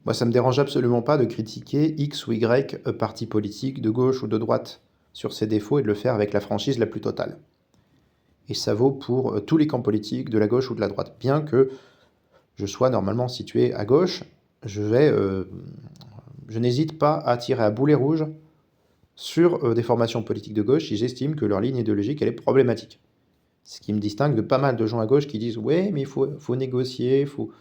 Moi, ça me dérange absolument pas de critiquer X ou Y parti politique, de gauche ou de droite, sur ses défauts et de le faire avec la franchise la plus totale. Et ça vaut pour tous les camps politiques, de la gauche ou de la droite. Bien que je sois normalement situé à gauche, je n'hésite pas à tirer à boulet rouge sur des formations politiques de gauche si j'estime que leur ligne idéologique elle est problématique. Ce qui me distingue de pas mal de gens à gauche qui disent ouais mais faut négocier, faut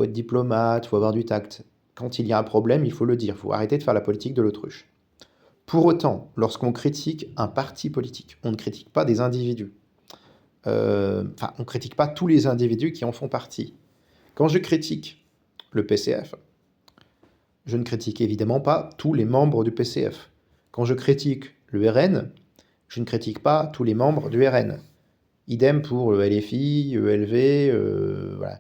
être diplomate, faut avoir du tact. Quand il y a un problème, il faut le dire, il faut arrêter de faire la politique de l'autruche. Pour autant, lorsqu'on critique un parti politique, on ne critique pas des individus. Enfin, on ne critique pas tous les individus qui en font partie. Quand je critique le PCF, je ne critique évidemment pas tous les membres du PCF. Quand je critique le RN, je ne critique pas tous les membres du RN. Idem pour le LFI, le LV, voilà.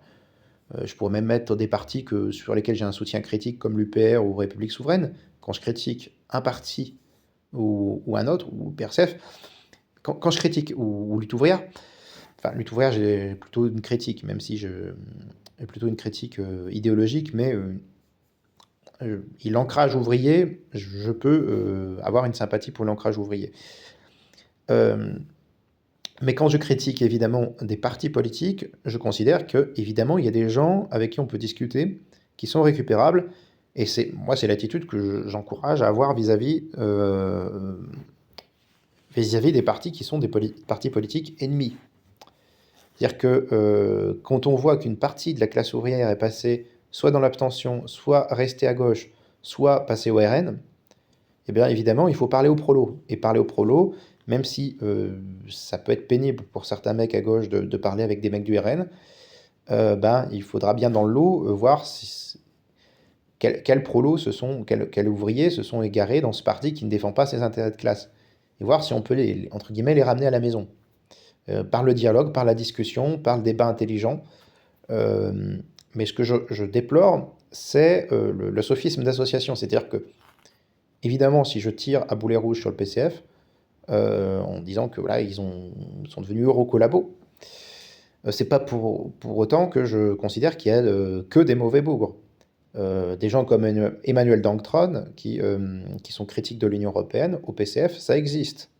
Je pourrais même mettre des partis sur lesquels j'ai un soutien critique comme l'UPR ou République Souveraine. Quand je critique un parti ou un autre, ou PRCF, quand je critique, ou Lutte ouvrière, enfin Lutte ouvrière j'ai plutôt une critique, même si j'ai plutôt une critique idéologique, mais l'ancrage ouvrier, je peux avoir une sympathie pour l'ancrage ouvrier. Mais quand je critique évidemment des partis politiques, je considère que évidemment il y a des gens avec qui on peut discuter, qui sont récupérables, et moi c'est l'attitude que j'encourage à avoir vis-à-vis des partis qui sont des partis politiques ennemis. C'est-à-dire que quand on voit qu'une partie de la classe ouvrière est passée soit dans l'abstention, soit restée à gauche, soit passée au RN, eh bien évidemment il faut parler aux prolos. Et parler aux prolos, même si ça peut être pénible pour certains mecs à gauche de parler avec des mecs du RN, ben, il faudra bien dans le lot voir quels prolos quels ouvriers se sont égarés dans ce parti qui ne défend pas ses intérêts de classe. Et voir si on peut entre guillemets, les ramener à la maison. Par le dialogue, par la discussion, par le débat intelligent. Mais ce que je déplore, c'est le sophisme d'association. C'est-à-dire que, évidemment, si je tire à boulet rouge sur le PCF, en disant que voilà, ils sont devenus eurocollabos, c'est pas pour autant que je considère qu'il y a que des mauvais bougres. Des gens comme Emmanuel Danctron, qui sont critiques de l'Union européenne, au PCF, ça existe.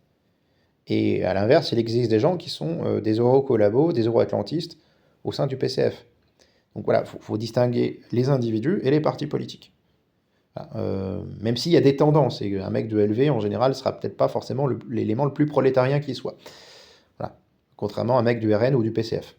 Et à l'inverse, il existe des gens qui sont des eurocollabos, des euro-atlantistes au sein du PCF. Donc voilà, faut distinguer les individus et les partis politiques. Même s'il y a des tendances, et un mec de LV, en général, sera peut-être pas forcément l'élément le plus prolétarien qui soit. Voilà. Contrairement à un mec du RN ou du PCF.